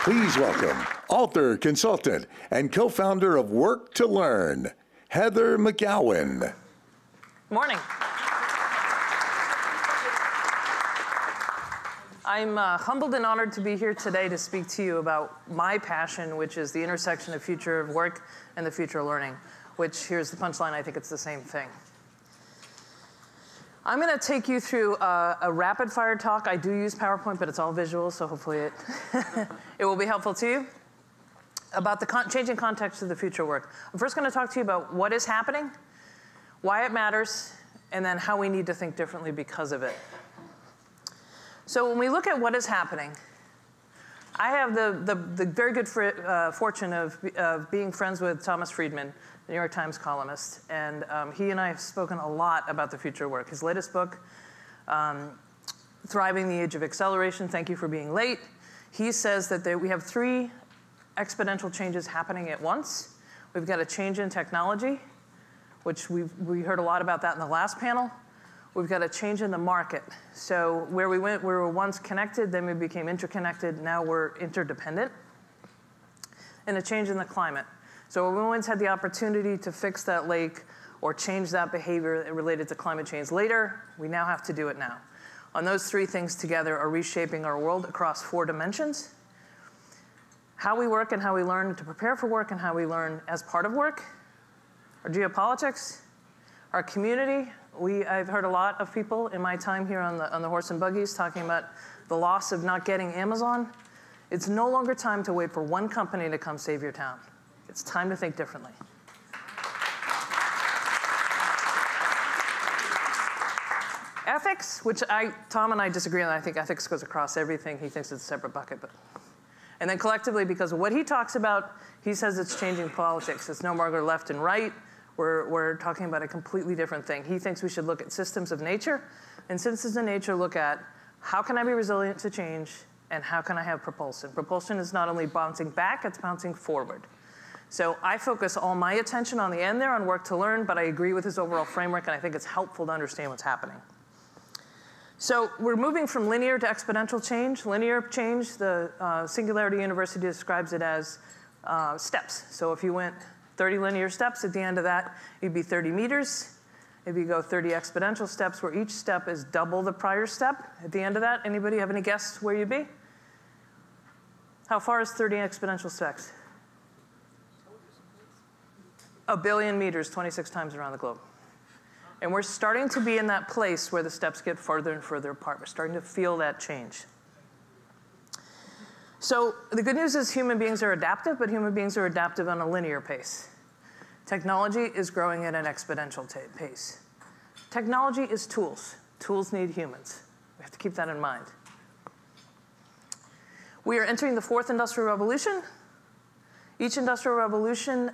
Please welcome author, consultant, and co-founder of Work to Learn, Heather McGowan. Morning. I'm humbled and honored to be here today to speak to you about my passion, which is the intersection of future of work and the future of learning, which, here's the punchline, I think it's the same thing. I'm going to take you through a rapid fire talk. I do use PowerPoint, but it's all visual, so hopefully it will be helpful to you. About the changing context of the future work. I'm first going to talk to you about what is happening, why it matters, and then how we need to think differently because of it. So when we look at what is happening, I have the very good fortune of being friends with Thomas Friedman, the New York Times columnist, and he and I have spoken a lot about the future of work. His latest book, Thriving the Age of Acceleration, Thank You for Being Late, he says that we have 3 exponential changes happening at once. We've got a change in technology, which we heard a lot about that in the last panel. We've got a change in the market. So where we were once connected, then we became interconnected, now we're interdependent. And a change in the climate. So we once had the opportunity to fix that lake or change that behavior related to climate change later, we now have to do it now. And those 3 things together are reshaping our world across 4 dimensions. How we work and how we learn to prepare for work and how we learn as part of work, our geopolitics, our community. I've heard a lot of people in my time here on the horse and buggies talking about the loss of not getting Amazon. It's no longer time to wait for one company to come save your town. It's time to think differently. Ethics, which Tom and I disagree on. I think ethics goes across everything. He thinks it's a separate bucket. And then collectively, because of what he talks about, he says it's changing politics. It's no longer left and right. We're talking about a completely different thing. He thinks we should look at systems of nature, and systems of nature look at how can I be resilient to change, and how can I have propulsion. Propulsion is not only bouncing back, it's bouncing forward. So I focus all my attention on the end there on work to learn, but I agree with his overall framework, and I think it's helpful to understand what's happening. So we're moving from linear to exponential change. Linear change, the Singularity University describes it as steps. So if you went 30 linear steps, at the end of that, you'd be 30 meters. If you go 30 exponential steps, where each step is double the prior step, at the end of that, anybody have any guess where you'd be? How far is 30 exponential steps? 1 billion meters, 26 times around the globe. And we're starting to be in that place where the steps get further and further apart. We're starting to feel that change. So the good news is human beings are adaptive, but human beings are adaptive on a linear pace. Technology is growing at an exponential pace. Technology is tools. Tools need humans. We have to keep that in mind. We are entering the 4th industrial revolution. Each industrial revolution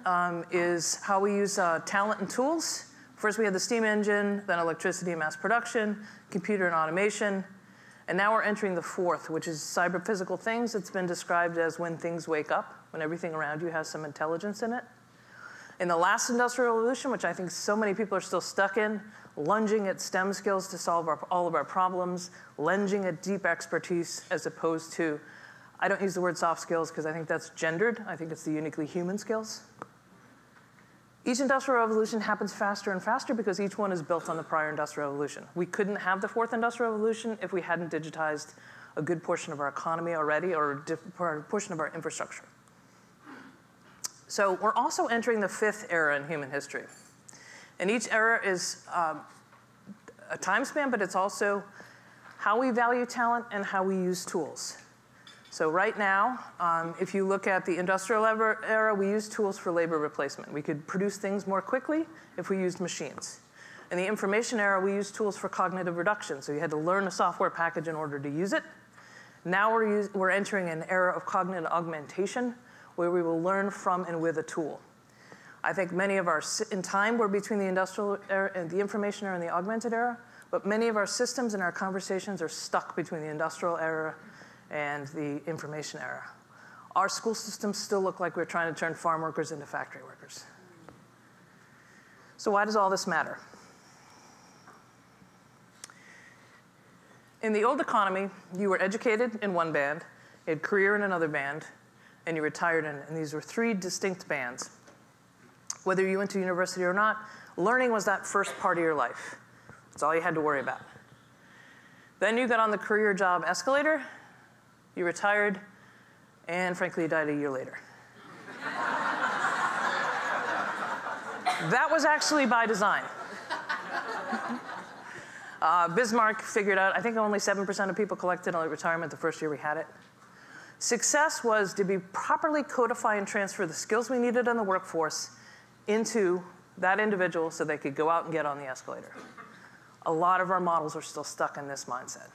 is how we use talent and tools. First we had the steam engine, then electricity and mass production, computer and automation, and now we're entering the 4th, which is cyber-physical things. It's been described as when things wake up, when everything around you has some intelligence in it. In the last industrial revolution, which I think so many people are still stuck in, lunging at STEM skills to solve all of our problems, lunging at deep expertise as opposed to, I don't use the word soft skills because I think that's gendered. I think it's the uniquely human skills. Each industrial revolution happens faster and faster because each one is built on the prior industrial revolution. We couldn't have the 4th industrial revolution if we hadn't digitized a good portion of our economy already or a portion of our infrastructure. So we're also entering the 5th era in human history. And each era is a time span, but it's also how we value talent and how we use tools. So right now, if you look at the industrial era, we use tools for labor replacement. We could produce things more quickly if we used machines. In the information era, we use tools for cognitive reduction. So you had to learn a software package in order to use it. Now we're entering an era of cognitive augmentation, where we will learn from and with a tool. I think many of in time, we're between the industrial era and the information era and the augmented era, but many of our systems and our conversations are stuck between the industrial era and the information era. Our school systems still look like we're trying to turn farm workers into factory workers. So why does all this matter? In the old economy, you were educated in one band, you had career in another band, and you retired in it. And these were 3 distinct bands. Whether you went to university or not, learning was that first part of your life. That's all you had to worry about. Then you got on the career job escalator, you retired, and frankly, you died a year later. That was actually by design. Bismarck figured out, I think only 7% of people collected early retirement the first year we had it. Success was to be properly codify and transfer the skills we needed in the workforce into that individual so they could go out and get on the escalator. A lot of our models are still stuck in this mindset.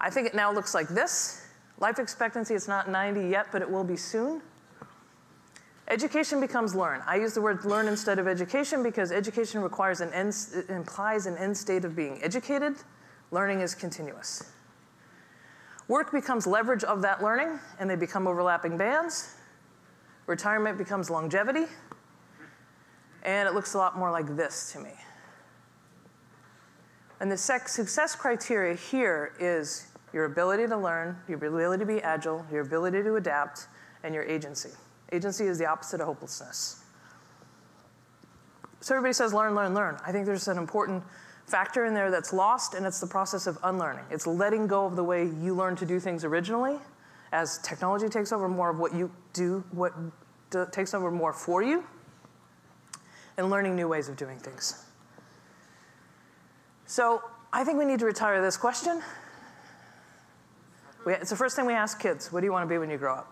I think it now looks like this. Life expectancy is not 90 yet, but it will be soon. Education becomes learn. I use the word learn instead of education because education requires it implies an end state of being educated. Learning is continuous. Work becomes leverage of that learning, and they become overlapping bands. Retirement becomes longevity. And it looks a lot more like this to me. And the success criteria here is your ability to learn, your ability to be agile, your ability to adapt, and your agency. Agency is the opposite of hopelessness. So everybody says learn, learn, learn. I think there's an important factor in there that's lost, and it's the process of unlearning. It's letting go of the way you learned to do things originally as technology takes over more of what you do, takes over more for you, and learning new ways of doing things. So I think we need to retire this question. It's the first thing we ask kids. What do you want to be when you grow up?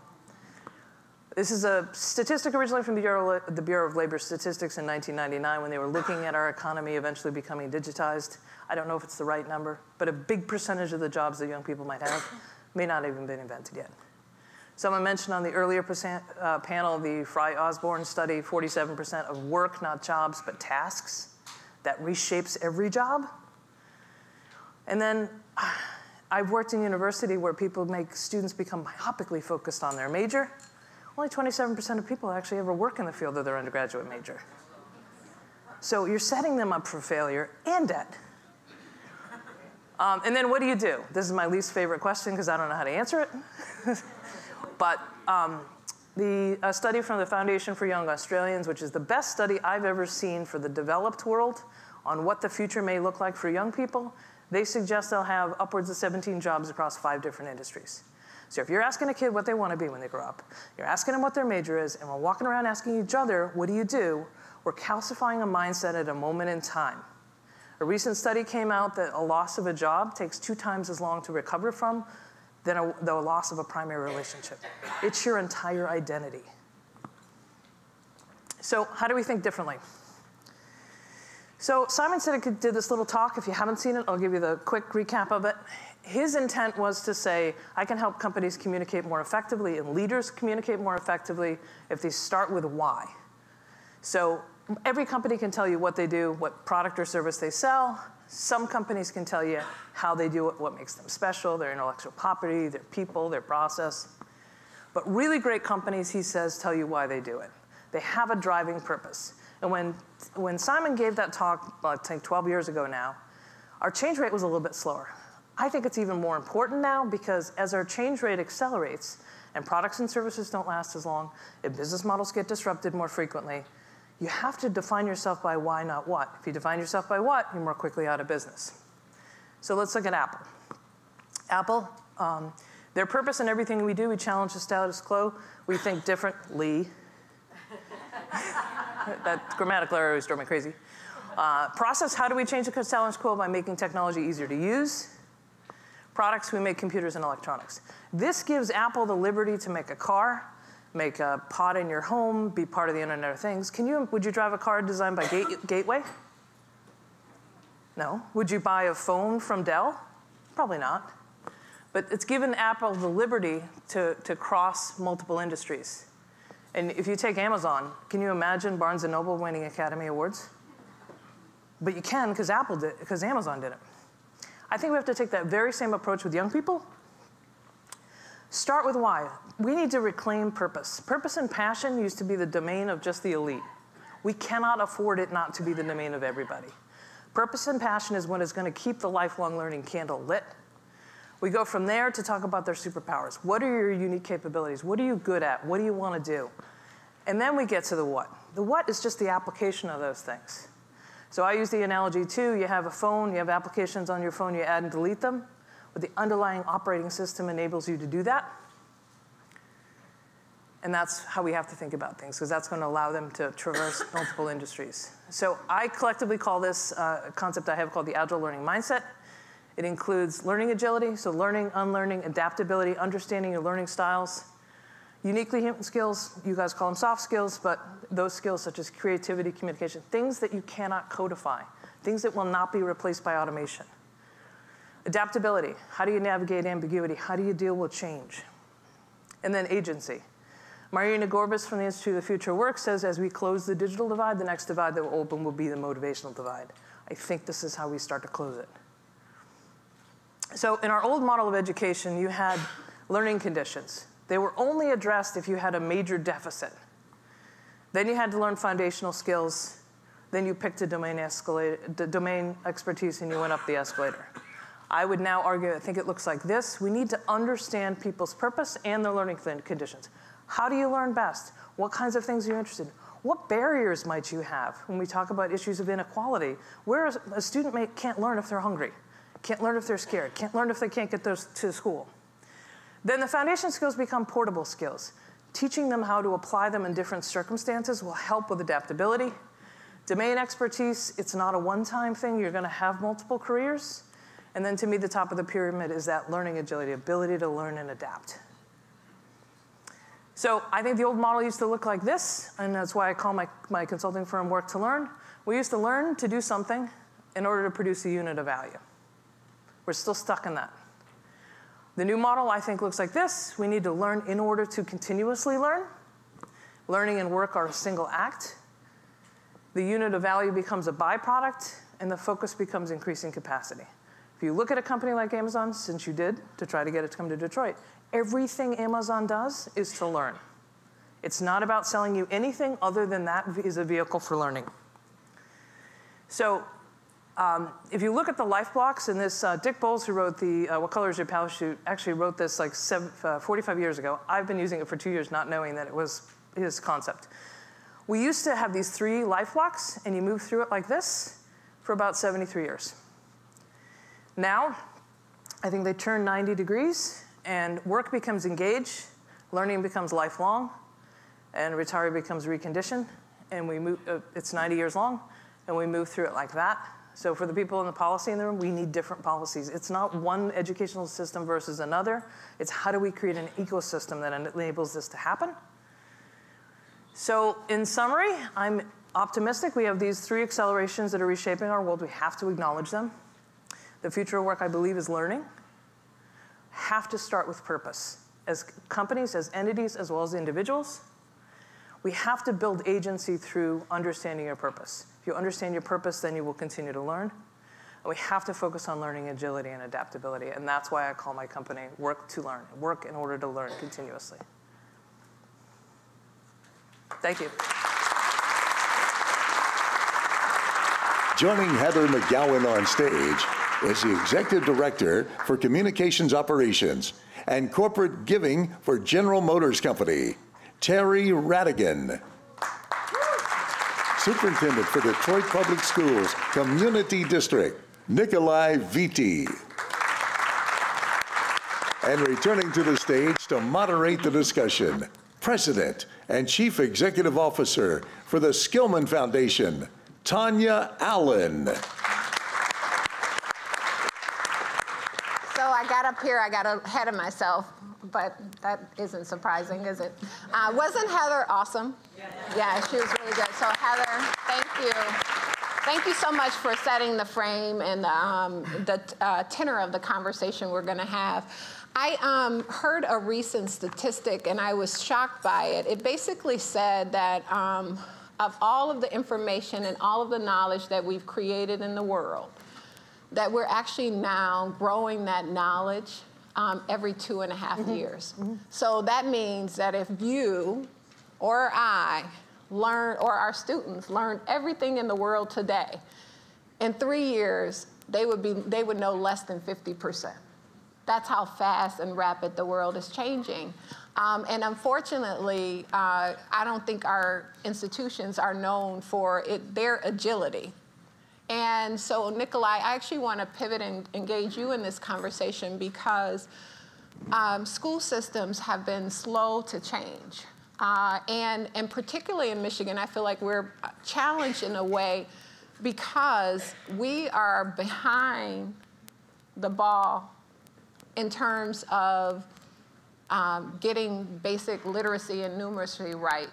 This is a statistic originally from the Bureau of Labor Statistics in 1999 when they were looking at our economy eventually becoming digitized. I don't know if it's the right number, but a big percentage of the jobs that young people might have may not even been invented yet. Someone mentioned on the earlier panel the Fry-Osborne study, 47% of work, not jobs, but tasks. That reshapes every job. And then I've worked in university where people make students become myopically focused on their major. Only 27% of people actually ever work in the field of their undergraduate major. So you're setting them up for failure and debt. And then what do you do? This is my least favorite question because I don't know how to answer it. But a study from the Foundation for Young Australians, which is the best study I've ever seen for the developed world on what the future may look like for young people, they suggest they'll have upwards of 17 jobs across 5 different industries. So if you're asking a kid what they want to be when they grow up, you're asking them what their major is, and we're walking around asking each other, what do you do? We're calcifying a mindset at a moment in time. A recent study came out that a loss of a job takes 2 times as long to recover from than the loss of a primary relationship. It's your entire identity. So how do we think differently? So Simon Sinek did this little talk. If you haven't seen it, I'll give you the quick recap of it. His intent was to say, I can help companies communicate more effectively and leaders communicate more effectively if they start with why. So every company can tell you what they do, what product or service they sell. Some companies can tell you how they do it, what makes them special, their intellectual property, their people, their process. But really great companies, he says, tell you why they do it. They have a driving purpose. And when Simon gave that talk, I think 12 years ago now, our change rate was a little bit slower. I think it's even more important now because as our change rate accelerates and products and services don't last as long, and business models get disrupted more frequently, you have to define yourself by why, not what. If you define yourself by what, you're more quickly out of business. So let's look at Apple. Apple, their purpose in everything we do, we challenge the status quo. We think differently. That grammatical error always drove me crazy. Process, how do we change the status quo? By making technology easier to use. Products, we make computers and electronics. This gives Apple the liberty to make a car, make a pod in your home, be part of the Internet of Things. Would you drive a car designed by Gateway? No. Would you buy a phone from Dell? Probably not. But it's given Apple the liberty to cross multiple industries. And if you take Amazon, can you imagine Barnes & Noble winning Academy Awards? But you can because Amazon did it. I think we have to take that very same approach with young people. Start with why. We need to reclaim purpose. Purpose and passion used to be the domain of just the elite. We cannot afford it not to be the domain of everybody. Purpose and passion is what is going to keep the lifelong learning candle lit. We go from there to talk about their superpowers. What are your unique capabilities? What are you good at? What do you want to do? And then we get to the what. The what is just the application of those things. So I use the analogy too, you have a phone, you have applications on your phone, you add and delete them, but the underlying operating system enables you to do that. And that's how we have to think about things, because that's going to allow them to traverse multiple industries. So I collectively call this a concept I have called the Agile Learning Mindset. It includes learning agility, so learning, unlearning, adaptability, understanding your learning styles, uniquely human skills, you guys call them soft skills, but those skills such as creativity, communication, things that you cannot codify, things that will not be replaced by automation. Adaptability, how do you navigate ambiguity? How do you deal with change? And then agency. Marina Gorbis from the Institute of Future Work says as we close the digital divide, the next divide that will open will be the motivational divide. I think this is how we start to close it. So in our old model of education, you had learning conditions. They were only addressed if you had a major deficit. Then you had to learn foundational skills. Then you picked a domain expertise and you went up the escalator. I would now argue, I think it looks like this. We need to understand people's purpose and their learning conditions. How do you learn best? What kinds of things are you interested in? What barriers might you have when we talk about issues of inequality? Where a student can't learn if they're hungry, can't learn if they're scared, can't learn if they can't get to school. Then the foundation skills become portable skills. Teaching them how to apply them in different circumstances will help with adaptability. Domain expertise, it's not a one-time thing. You're going to have multiple careers. And then to me, the top of the pyramid is that learning agility, ability to learn and adapt. So I think the old model used to look like this, and that's why I call my consulting firm Work to Learn. We used to learn to do something in order to produce a unit of value. We're still stuck in that. The new model, I think, looks like this. We need to learn in order to continuously learn. Learning and work are a single act. The unit of value becomes a byproduct, and the focus becomes increasing capacity. If you look at a company like Amazon, since you did, to try to get it to come to Detroit, everything Amazon does is to learn. It's not about selling you anything other than that is a vehicle for learning. So if you look at the life blocks, and this Dick Bowles, who wrote the What Color is Your Parachute, actually wrote this like 45 years ago. I've been using it for 2 years, not knowing that it was his concept. We used to have these 3 life blocks, and you move through it like this for about 73 years. Now, I think they turn 90 degrees, and work becomes engaged, learning becomes lifelong, and retiree becomes reconditioned, and we move, it's 90 years long, and we move through it like that. So for the people in the policy in the room, we need different policies. It's not one educational system versus another. It's how do we create an ecosystem that enables this to happen. So in summary, I'm optimistic. We have these 3 accelerations that are reshaping our world. We have to acknowledge them. The future of work, I believe, is learning. Have to start with purpose. As companies, as entities, as well as individuals, we have to build agency through understanding your purpose. If you understand your purpose, then you will continue to learn. And we have to focus on learning agility and adaptability. And that's why I call my company Work to Learn. Work in order to learn continuously. Thank you. Joining Heather McGowan on stage is the Executive Director for Communications Operations and Corporate Giving for General Motors Company, Terry Rhadigan. Superintendent for Detroit Public Schools Community District, Nikolai Vitti. And returning to the stage to moderate the discussion, President and Chief Executive Officer for the Skillman Foundation, Tonya Allen. So I got up here, I got ahead of myself, but that isn't surprising, is it? Wasn't Heather awesome? Yeah, she was really good. So Heather, thank you. Thank you so much for setting the frame and the tenor of the conversation we're going to have. I heard a recent statistic, and I was shocked by it. It basically said that of all of the information and all of the knowledge that we've created in the world, that we're actually now growing that knowledge every 2.5 years. So that means that if you or I learn, or our students learn everything in the world today, in 3 years, they would know less than 50%. That's how fast and rapid the world is changing. And unfortunately, I don't think our institutions are known for their agility. And so, Nikolai, I actually want to pivot and engage you in this conversation because school systems have been slow to change. And particularly in Michigan, I feel like we're challenged in a way because we are behind the ball in terms of getting basic literacy and numeracy right.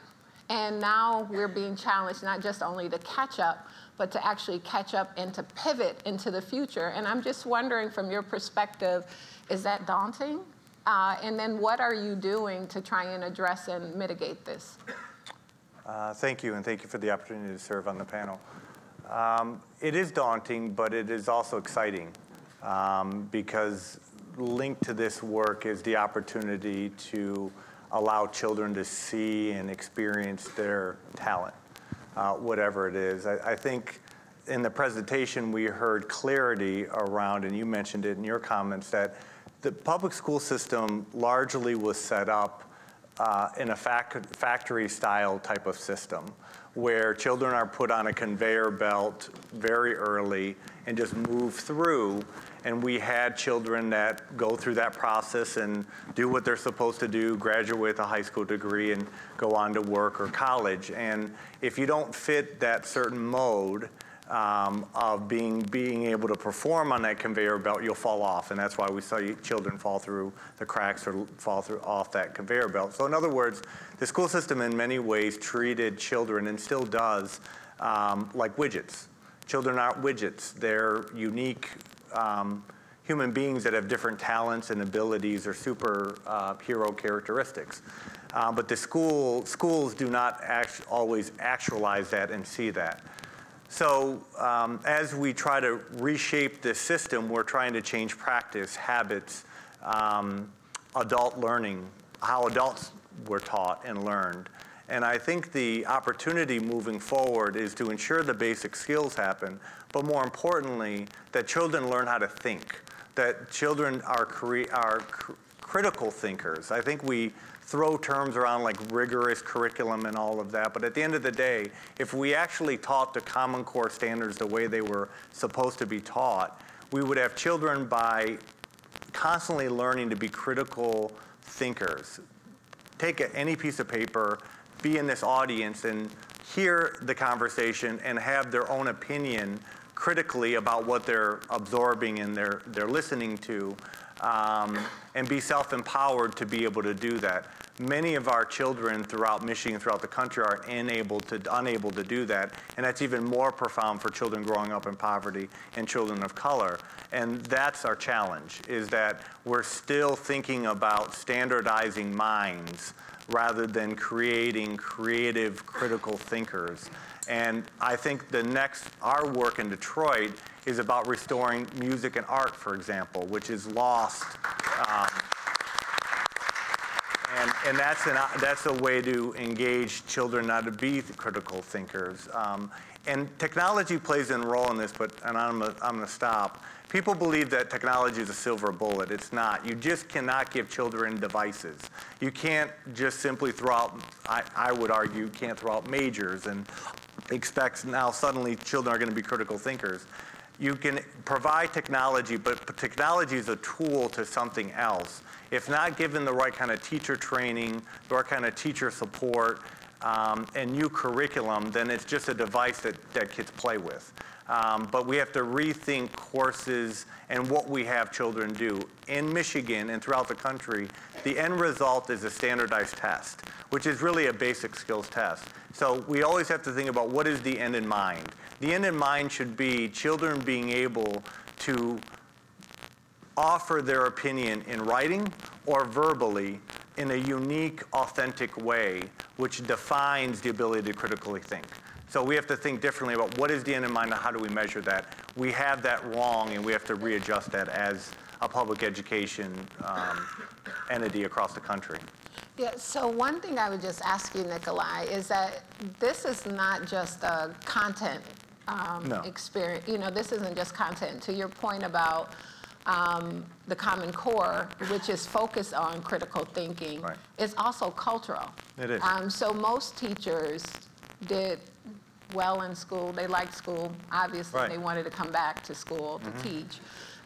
And now we're being challenged not just only to catch up, but to actually catch up and to pivot into the future. And I'm just wondering from your perspective, is that daunting? And then what are you doing to try and address and mitigate this? Thank you, and thank you for the opportunity to serve on the panel. It is daunting, but it is also exciting because linked to this work is the opportunity to allow children to see and experience their talent, whatever it is. I think in the presentation we heard clarity around, and you mentioned it in your comments, that the public school system largely was set up in a factory-style type of system where children are put on a conveyor belt very early and just move through. And we had children that go through that process and do what they're supposed to do, graduate with a high school degree, and go on to work or college. And if you don't fit that certain mode of being able to perform on that conveyor belt, you'll fall off. And that's why we saw children fall through the cracks or fall off that conveyor belt. So in other words, the school system in many ways treated children, and still does, like widgets. Children aren't widgets. They're unique human beings that have different talents and abilities or superhero characteristics. But the schools do not always actualize that and see that. So as we try to reshape this system, we're trying to change practice, habits, adult learning, how adults were taught and learned. And I think the opportunity moving forward is to ensure the basic skills happen, but more importantly, that children learn how to think, that children are critical thinkers. I think we throw terms around like rigorous curriculum and all of that, but at the end of the day, if we actually taught the Common Core standards the way they were supposed to be taught, we would have children by constantly learning to be critical thinkers. Take any piece of paper, be in this audience and hear the conversation and have their own opinion critically about what they're absorbing and they're listening to, and be self-empowered to be able to do that. Many of our children throughout Michigan, throughout the country, are unable to do that, and that's even more profound for children growing up in poverty and children of color. And that's our challenge, is that we're still thinking about standardizing minds rather than creating creative, critical thinkers. And I think our work in Detroit is about restoring music and art, for example, which is lost. And that's a way to engage children not to be critical thinkers. And technology plays a role in this, and I'm going to stop. People believe that technology is a silver bullet. It's not. You just cannot give children devices. You can't just simply throw out, I would argue, you can't throw out majors and expect now suddenly children are going to be critical thinkers. You can provide technology, but technology is a tool to something else. If not given the right kind of teacher training, the right kind of teacher support, and new curriculum, then it's just a device that kids play with. But we have to rethink courses and what we have children do. In Michigan and throughout the country, the end result is a standardized test, which is really a basic skills test. So we always have to think about what is the end in mind. The end in mind should be children being able to offer their opinion in writing or verbally in a unique, authentic way, which defines the ability to critically think. So we have to think differently about what is the end in mind and how do we measure that. We have that wrong, and we have to readjust that as a public education entity across the country. Yeah, so one thing I would just ask you, Nikolai, is that this is not just a content experience. You know, this isn't just content. To your point about the Common Core, which is focused on critical thinking, Right. is also cultural. It is. So most teachers did well in school. They liked school. Obviously, Right. they wanted to come back to school to teach.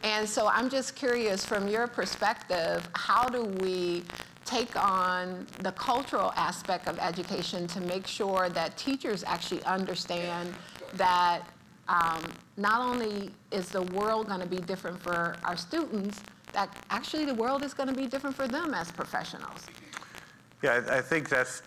And so I'm just curious, from your perspective, how do we take on the cultural aspect of education to make sure that teachers actually understand that not only is the world going to be different for our students, that actually the world is going to be different for them as professionals? Yeah, I think that's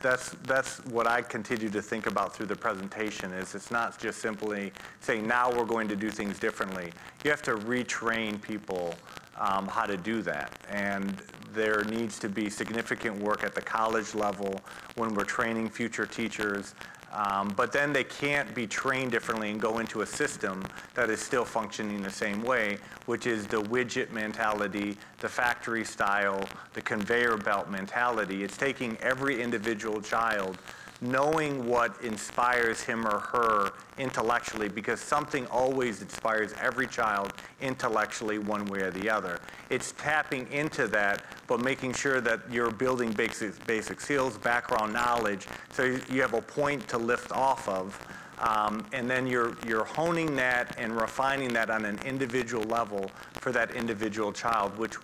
what I continue to think about through the presentation. Is it's not just simply saying now we're going to do things differently. You have to retrain people how to do that, and there needs to be significant work at the college level when we're training future teachers. But then they can't be trained differently and go into a system that is still functioning the same way, which is the widget mentality, the factory style, the conveyor belt mentality. It's taking every individual child, knowing what inspires him or her intellectually, because something always inspires every child intellectually one way or the other. It's tapping into that, but making sure that you're building basic skills, background knowledge, so you have a point to lift off of, and then you're honing that and refining that on an individual level for that individual child, which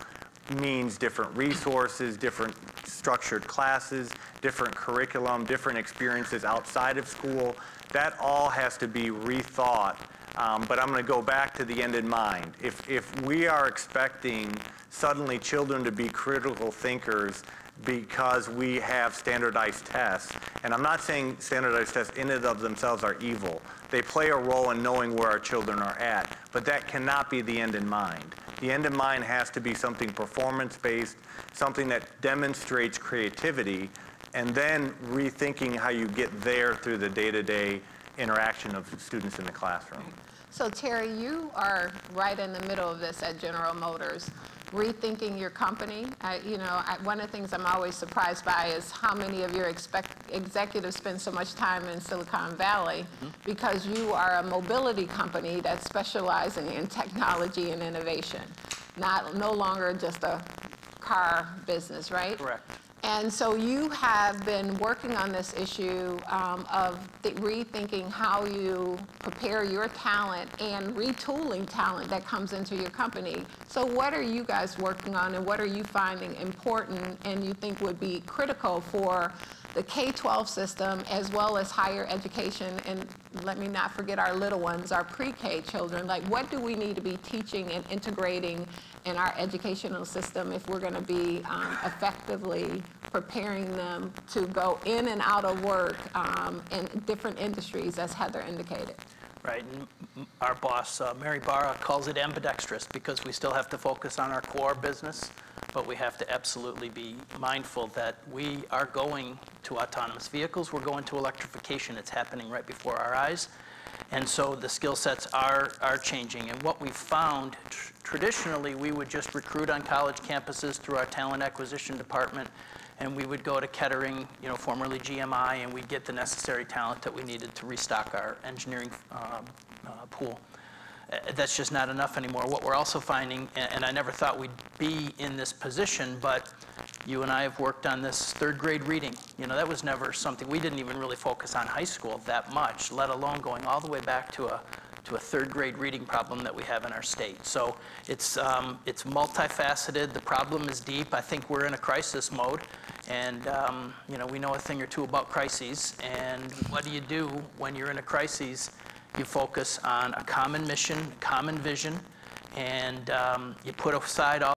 means different resources, different structured classes, different curriculum, different experiences outside of school. That all has to be rethought. But I'm going to go back to the end in mind. If we are expecting suddenly children to be critical thinkers because we have standardized tests, and I'm not saying standardized tests in and of themselves are evil. They play a role in knowing where our children are at, but that cannot be the end in mind. The end in mind has to be something performance-based, something that demonstrates creativity, and then rethinking how you get there through the day-to-day interaction of students in the classroom. So Terry, you are right in the middle of this at General Motors, rethinking your company. One of the things I'm always surprised by is how many of your executives spend so much time in Silicon Valley, because you are a mobility company that's specializing in technology and innovation, no longer just a car business, right? Correct. And so you have been working on this issue of rethinking how you prepare your talent and retooling talent that comes into your company. So what are you guys working on, and what are you finding important and you think would be critical for the K-12 system as well as higher education? And let me not forget our little ones, our pre-K children. Like, what do we need to be teaching and integrating in our educational system if we're going to be effectively preparing them to go in and out of work in different industries, as Heather indicated? Right, and our boss, Mary Barra, calls it ambidextrous, because we still have to focus on our core business, but we have to absolutely be mindful that we are going to autonomous vehicles, we're going to electrification. It's happening right before our eyes. And so the skill sets are changing. And what we found, traditionally, we would just recruit on college campuses through our talent acquisition department, and we would go to Kettering, formerly GMI, and we'd get the necessary talent that we needed to restock our engineering pool. That's just not enough anymore. What we're also finding, and I never thought we'd be in this position, but you and I have worked on this third grade reading. That was never something, we didn't even really focus on high school that much, let alone going all the way back to a third grade reading problem that we have in our state. So it's multifaceted. The problem is deep. I think we're in a crisis mode, and we know a thing or two about crises. And what do you do when you're in a crisis? You focus on a common mission, common vision, and you put aside all